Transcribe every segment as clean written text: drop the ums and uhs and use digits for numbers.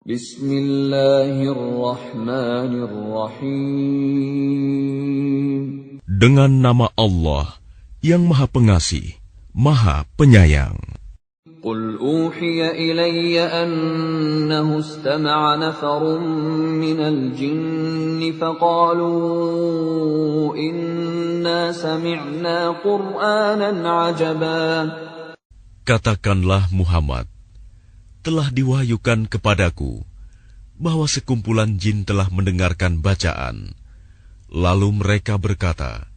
Bismillahirrahmanirrahim. Dengan nama Allah yang Maha Pengasih, Maha Penyayang. Qul uhiya ilayya annahu istama'a nafarun minal jinni faqalu inna sami'na Qur'anan 'ajaba. Katakanlah Muhammad, telah diwahyukan kepadaku bahwa sekumpulan jin telah mendengarkan bacaan. Lalu mereka berkata,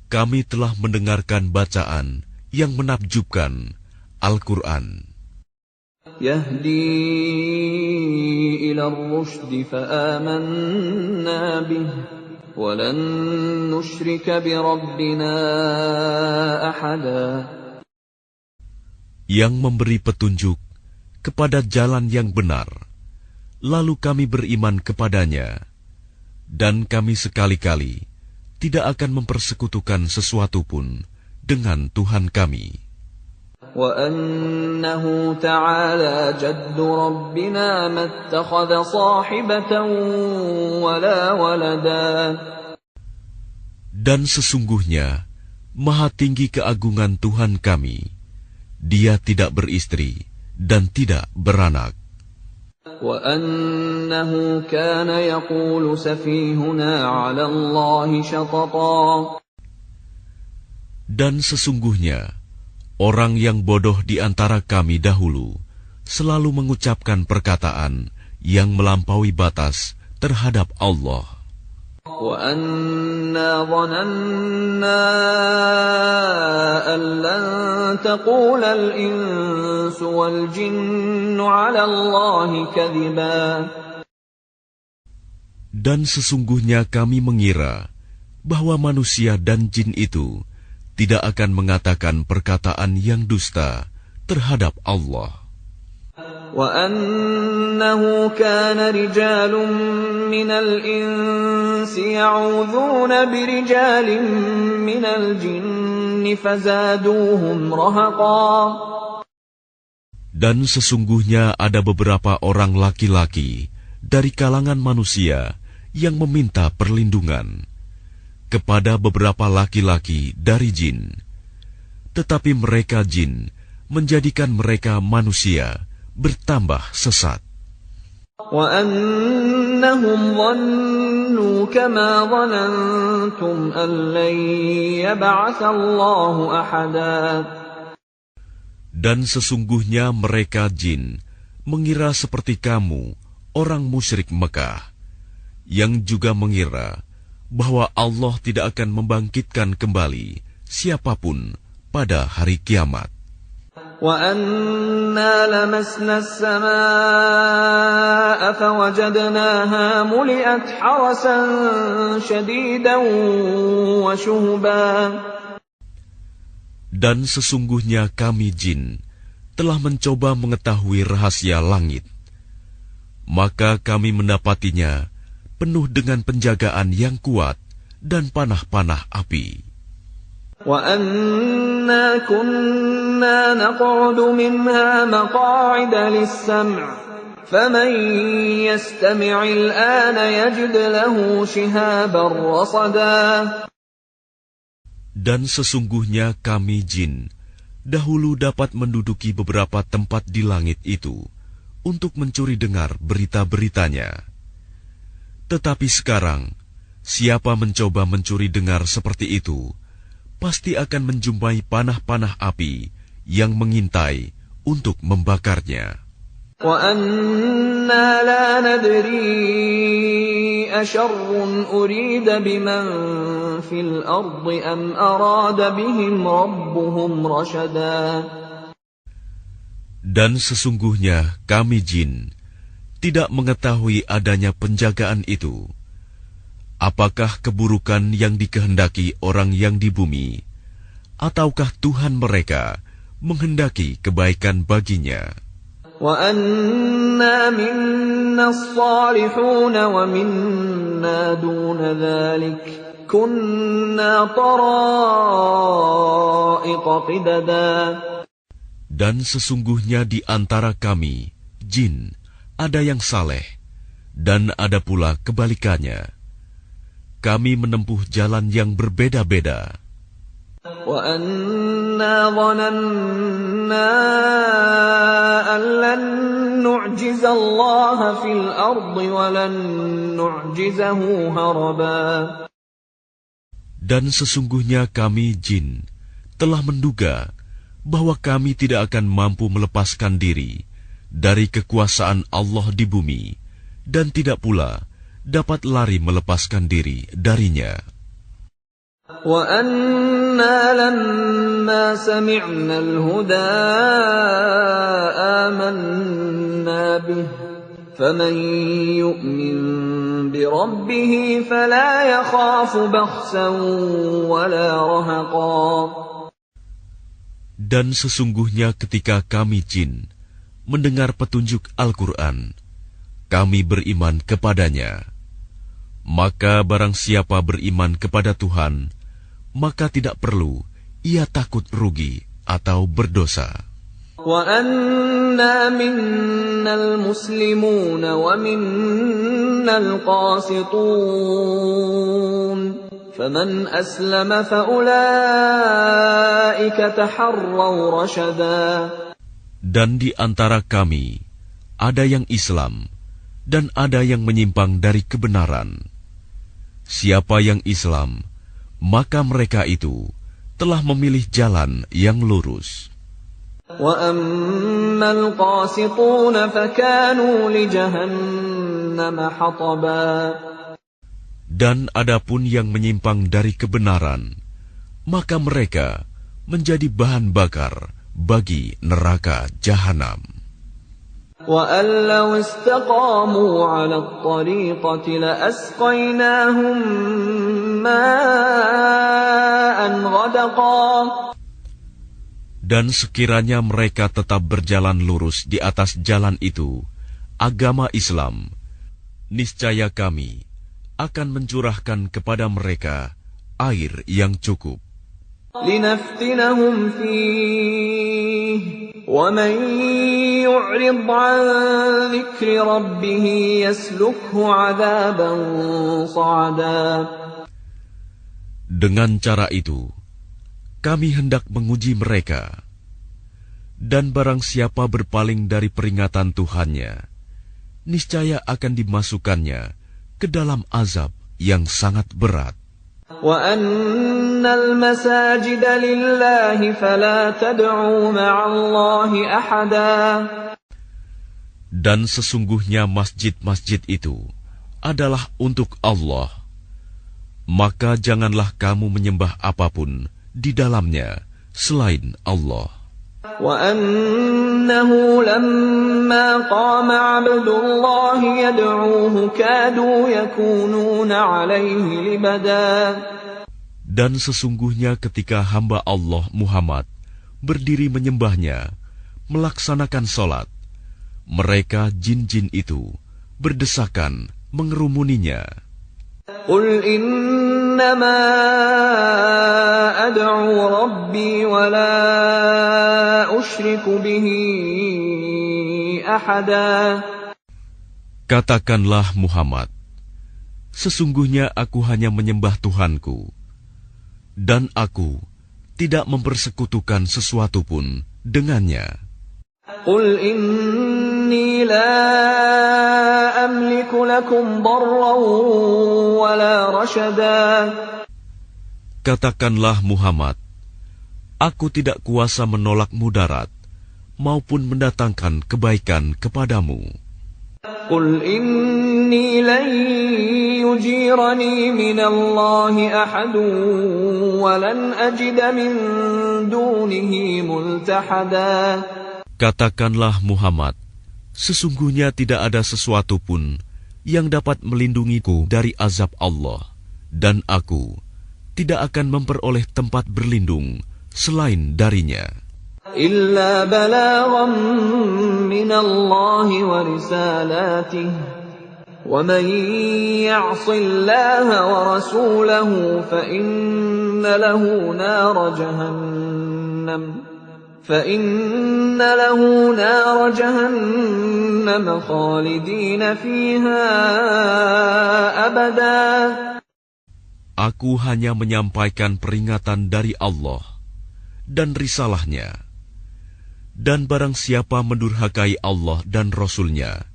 kami telah mendengarkan bacaan yang menakjubkan, Al-Quran. Yahdi ila ar-rushdi fa'amanna bih, walan nushrika bi rabbina ahada. Yang memberi petunjuk kepada jalan yang benar, lalu kami beriman kepadanya, dan kami sekali-kali tidak akan mempersekutukan sesuatu pun dengan Tuhan kami. Wa annahu ta'ala jaddu rabbina mattakhadha sahibatan wala walada. Dan sesungguhnya maha tinggi keagungan Tuhan kami, Dia tidak beristri dan tidak beranak. Wa annahu kana yaqulu safihuna 'ala Allahi syatata. Dan sesungguhnya orang yang bodoh di antara kami dahulu selalu mengucapkan perkataan yang melampaui batas terhadap Allah. Wa anna dhananna an lan taqula al-insu wal jinnu 'ala Allahi kadhiba. Dan sesungguhnya kami mengira bahwa manusia dan jin itu tidak akan mengatakan perkataan yang dusta terhadap Allah. Wa annahu kana rijalun minal insi ya'udhuna birijalin minal jinni fazaduhum rahaqa. Dan sesungguhnya ada beberapa orang laki-laki dari kalangan manusia yang meminta perlindungan kepada beberapa laki-laki dari jin, tetapi mereka jin menjadikan mereka manusia bertambah sesat. Wa annahum dhannu kama dhanantum an lan yab'atsa Allahu ahada. Dan sesungguhnya mereka jin mengira seperti kamu, orang musyrik Mekah, yang juga mengira bahwa Allah tidak akan membangkitkan kembali siapapun pada hari kiamat. Wa anna lamasna as-samaa'a fawajadnaha muli'at harasan shadidan wa shuhuban. Dan sesungguhnya kami jin telah mencoba mengetahui rahasia langit, maka kami mendapatinya penuh dengan penjagaan yang kuat dan panah-panah api. Wa anna kunna naq'udu minha maq'ida lis-sam' faman yastami' al-ana yajid lahu shihaban rasada. Dan sesungguhnya kami jin dahulu dapat menduduki beberapa tempat di langit itu untuk mencuri dengar berita-beritanya. Tetapi sekarang, siapa mencoba mencuri dengar seperti itu, pasti akan menjumpai panah-panah api yang mengintai untuk membakarnya. Wa anna la nadri asharrun urida biman fil ardi am arada bihim rabbuhum rashada. Dan sesungguhnya kami jin tidak mengetahui adanya penjagaan itu. Apakah keburukan yang dikehendaki orang yang di bumi, ataukah Tuhan mereka menghendaki kebaikan baginya? Wa anna minna as-salihun wa minna duna dhalik kunna tara'iqa qidada. Dan sesungguhnya di antara kami, jin, ada yang saleh, dan ada pula kebalikannya. Kami menempuh jalan yang berbeda-beda. وَأَنَّا ظَنَنَّا أَن لَّن نُّعْجِزَ اللَّهَ فِي الْأَرْضِ وَلَن نُّعْجِزَهُ هَرَبًا. Dan sesungguhnya kami jin telah menduga bahwa kami tidak akan mampu melepaskan diri dari kekuasaan Allah di bumi, dan tidak pula dapat lari melepaskan diri darinya. وَأَنَّا لَمَّا سَمِعْنَا الْهُدَىٰ آمَنَّا بِهِ فَمَن يُؤْمِن بِرَبِّهِ فَلَا يَخَافُ بَخْسًا وَلَا رَهَقًا. Dan sesungguhnya ketika kami jin mendengar petunjuk Al-Quran, kami beriman kepadanya. Maka barang siapa beriman kepada Tuhan, maka tidak perlu ia takut rugi atau berdosa. وَأَنَّا مِنَّا الْمُسْلِمُونَ وَمِنَّا الْقَاسِطُونَ فَمَنْ أَسْلَمَ فَأُولَئِكَ تَحَرَّوْا رَشَدًا. Dan di antara kami ada yang Islam dan ada yang menyimpang dari kebenaran. Siapa yang Islam, maka mereka itu telah memilih jalan yang lurus. وَأَمَّا الْقَاسِطُونَ فَكَانُوا لِجَهَنَّمَ حَطَبًا. Dan adapun yang menyimpang dari kebenaran, maka mereka menjadi bahan bakar bagi neraka jahanam. وَأَن لَّوْ اسْتَقَامُوا عَلَى الطَّرِيقَةِ لَأَسْقَيْنَاهُم مَّاءً غَدَقًا. Dan sekiranya mereka tetap berjalan lurus di atas jalan itu, agama Islam, niscaya kami akan mencurahkan kepada mereka air yang cukup. لِنَفْتِنَهُمْ فِيهِ وَمَن يُعْرِضْ عَن ذِكْرِ رَبِّهِ يَسْلُكْهُ عَذَابًا صَعَدًا. Dengan cara itu, kami hendak menguji mereka. Dan barang siapa berpaling dari peringatan Tuhannya, niscaya akan dimasukkannya ke dalam azab yang sangat berat. وَأَنَّ الْمَسَاجِدَ لِلَّهِ فَلَا تَدْعُوا مَعَ اللَّهِ أَحَدًا. Dan sesungguhnya masjid-masjid itu adalah untuk Allah. Maka janganlah kamu menyembah apapun di dalamnya selain Allah. وَأَنَّهُ لَمَّا قَامَ عَبْدُ اللَّهِ يَدْعُوهُ كَادُوا يَكُونُونَ عَلَيْهِ لِبَدًا. Dan sesungguhnya ketika hamba Allah Muhammad berdiri menyembahnya, melaksanakan sholat, mereka jin-jin itu berdesakan mengerumuninya. قُلْ إِنَّمَا أَدْعُو رَبِّي وَلَا أُشْرِكُ بِهِ أَحَدًا. Katakanlah Muhammad, sesungguhnya aku hanya menyembah Tuhanku, dan aku tidak mempersekutukan sesuatu pun dengannya. قُلْ إِنِّي لَا أَمْلِكُ لَكُمْ ضَرًّا وَلَا رَشَدًا. Katakanlah Muhammad, aku tidak kuasa menolak mudarat maupun mendatangkan kebaikan kepadamu. قُلْ إِنِّي لَن يُجِيرَنِي مِنَ اللَّهِ أَحَدٌ وَلَنْ أَجِدَ مِن دُونِهِ مُلْتَحَدًا. Katakanlah Muhammad, sesungguhnya tidak ada sesuatu pun yang dapat melindungiku dari azab Allah, dan aku tidak akan memperoleh tempat berlindung selain darinya. إِلَّا بَلَاغًا مِّنَ اللَّهِ وَرِسَالَاتِهِ وَمَن يَعْصِ اللَّهَ وَرَسُولَهُ فَإِنَّ لَهُ نَارَ جَهَنَّمَ فَإِنَّ لَهُ نَارَ جَهَنَّمَ خَالِدِينَ فِيهَا أَبَدًا. Aku hanya menyampaikan peringatan dari Allah dan risalahnya. Dan barang siapa mendurhakai Allah dan Rasul-Nya,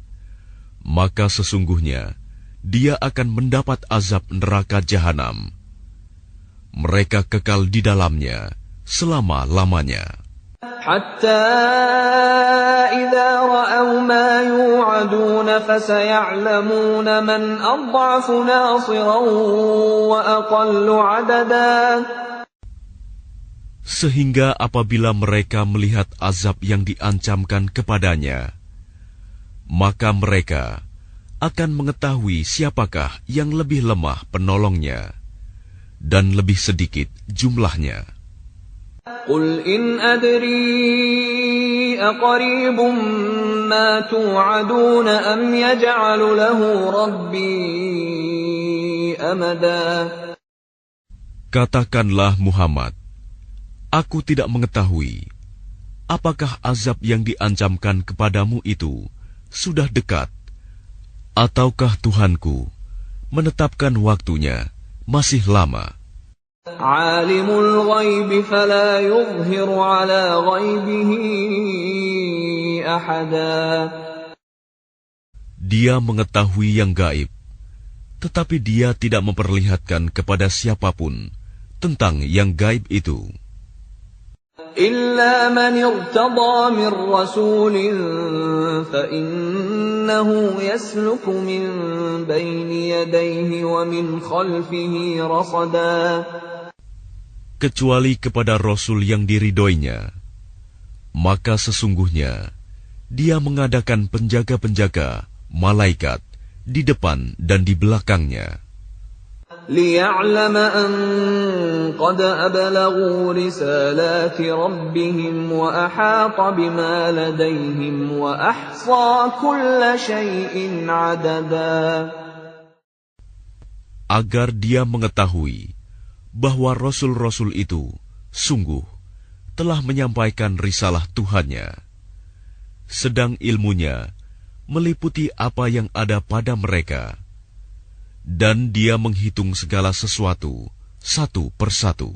maka sesungguhnya dia akan mendapat azab neraka jahanam. Mereka kekal di dalamnya selama-lamanya. حتى إذا رأوا ما يوعدون فسيعلمون من أضعف ناصرا وأقل عددا. Sehingga apabila mereka melihat azab yang diancamkan kepadanya, maka mereka akan mengetahui siapakah yang lebih lemah penolongnya dan lebih sedikit jumlahnya. قل إن أدري أقريب ما توعدون أم يجعل له ربي أمدا. Katakanlah Muhammad, aku tidak mengetahui apakah azab yang diancamkan kepadamu itu sudah dekat, ataukah Tuhanku menetapkan waktunya masih lama. Alimul ghaib fala yuzhiru ala ghaibihi ahada. Dia mengetahui yang gaib, tetapi dia tidak memperlihatkan kepada siapapun tentang yang gaib itu. Illa man irtada min rasulin fa innahu yasluku min bayni yadayhi wa min khalfihi rasada. Kecuali kepada Rasul yang diridhoinya, maka sesungguhnya dia mengadakan penjaga-penjaga, malaikat, di depan dan di belakangnya. لِيَعْلَمَ أَنْ قَدْ أَبْلَغُوا رِسَالَاتِ رَبِّهِمْ وَأَحَاطَ بِمَا لَدَيْهِمْ وَأَحْصَى كُلَّ شَيْءٍ عَدَدًا. Agar dia mengetahui bahwa Rasul-Rasul itu sungguh telah menyampaikan risalah Tuhannya, sedang ilmunya meliputi apa yang ada pada mereka, dan dia menghitung segala sesuatu satu persatu.